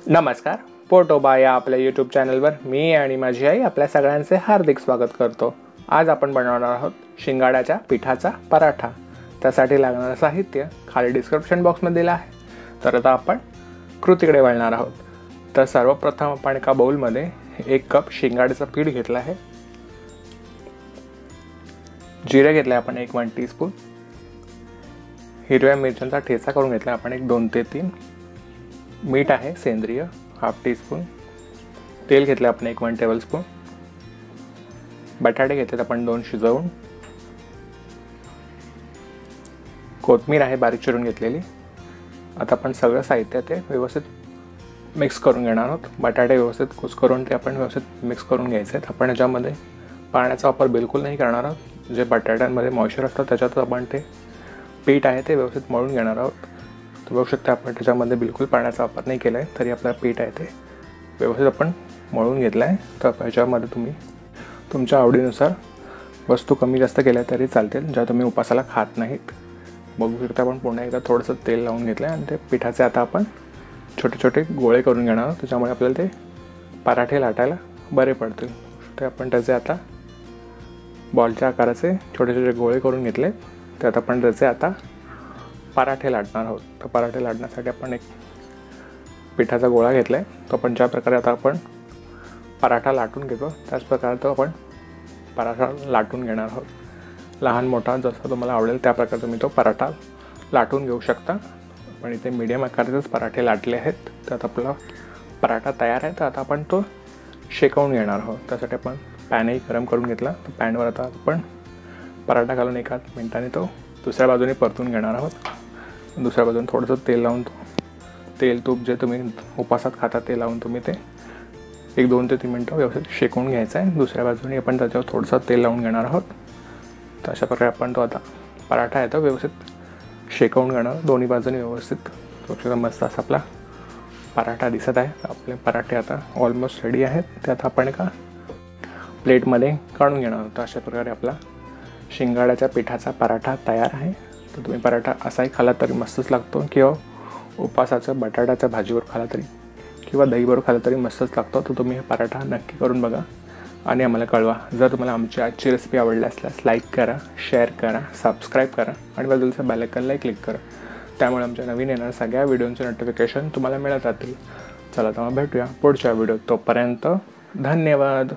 नमस्कार. पोटोबा या आपल्या यूट्यूब चॅनलवर मी आणि माझी आई आपल्या सगळ्यांचे हार्दिक स्वागत करतो. आज आपण बनवणार आहोत शिंगाड्याच्या पिठाचा पराठा. त्यासाठी लागणारं साहित्य खाली डिस्क्रिप्शन बॉक्समध्ये दिलं आहे. तर आता आपण कृतीकडे वळणार आहोत. तर सर्वप्रथम आपण एका बाउलमध्ये 1 कप शिंगाड्याचं पीठ घेतलं आहे. जिरे घेतले आपण 1 टीस्पून. हिरव्या मिरच्यांचा ठेचा करून घेतला आपण 2 ते 3. मीठ आहे सेंद्रिय 1/2 टीस्पून. तेल घेतले आपण 1 टेबलस्पून. बटाटे घेतलेत आपण 2 शिजवून. कोथिंबीर आहे बारीक चिरून घेतलेली. आता आपण सगळं साहित्य ते व्यवस्थित मिक्स करून घेणार आहोत. बटाटे व्यवस्थित कुस्करून ते आपण व्यवस्थित मिक्स करून घ्यायचे आहेत. आपण याच्यामध्ये पाण्याचा वापर बिलकुल नाही करणार आहोत. जे बटाट्यांमध्ये मॉइश्चर असतं त्याच्यात आपण ते पीठ आहे ते व्यवस्थित मळून घेणार आहोत. बघू शकता आपण त्याच्यामध्ये बिलकुल पाण्याचा वापर नाही केला आहे, तरी आपला पीठ आहे ते व्यवस्थित आपण मळून घेतला आहे. तर ह्याच्यामध्ये तुम्ही तुमच्या आवडीनुसार वस्तू कमी जास्त केल्या तरी चालतील, ज्या तुम्ही उपासाला खात नाहीत. बघू शकता आपण पुन्हा एकदा थोडंसं तेल लावून घेतलं आहे आणि ते पिठाचे आता आपण छोटे छोटे गोळे करून घेणार आहोत. त्याच्यामुळे आपल्याला ते पराठे लाटायला बरे पडतील. ते आपण त्याचे आता बॉलच्या आकाराचे छोटे छोटे गोळे करून घेतले. त्यात आपण त्याचे आता पराठे लाटणार आहोत. तर पराठे लाटण्यासाठी आपण एक पिठाचा गोळा घेतला आहे. तो आपण ज्या प्रकारे आता आपण पराठा लाटून घेतो त्याच प्रकारे तो आपण पराठा लाटून घेणार आहोत. लहान मोठा जसं तुम्हाला आवडेल त्या प्रकारे तुम्ही तो पराठा लाटून घेऊ शकता. पण इथे मीडियम आकाराचेच पराठे लाटले आहेत. त्यात आपला पराठा तयार आहे. तर आता आपण तो शेकवून घेणार आहोत. त्यासाठी आपण पॅनही गरम करून घेतला. तर पॅनवर आता आपण पराठा घालून 1 मिनिटाने तो दुसऱ्या बाजूने परतून घेणार आहोत. दुसऱ्या बाजूने थोडंसं तेल लावून तेल तूप जे तुम्ही उपासात खाता ते लावून तुम्ही ते 1-2 ते 3 मिनटं व्यवस्थित शेकवून घ्यायचं आहे. दुसऱ्या बाजूने आपण त्याच्यावर थोडंसं तेल लावून घेणार आहोत. तर अशा प्रकारे आपण तो आता पराठा आहे तो व्यवस्थित शेकवून घेणार. दोन्ही बाजूने व्यवस्थित मस्त असा आपला पराठा दिसत आहे. आपले पराठे आता ऑलमोस्ट रेडी आहेत. ते आता आपण एका प्लेटमध्ये काढून घेणार आहोत. अशा प्रकारे आपला शिंगाड्याच्या पिठाचा पराठा तयार आहे. तर तुम्ही पराठा असाही खाला तरी मस्तच लागतो, किंवा उपासाच्या बटाट्याच्या भाजीवर खाला तरी किंवा दहीबरोबर खाला तरी मस्तच लागतो. तर तुम्ही हे पराठा नक्की करून बघा आणि आम्हाला कळवा. जर तुम्हाला आमची आजची रेसिपी आवडली असल्यास लाईक करा, शेअर करा, सबस्क्राईब करा आणि बाजूच्या बेल आयकॉनला क्लिक करा. त्यामुळे आमच्या नवीन येणाऱ्या सगळ्या व्हिडिओचे नोटिफिकेशन तुम्हाला मिळत राहतील. चला तर मग भेटूया पुढच्या व्हिडिओत. तोपर्यंत धन्यवाद.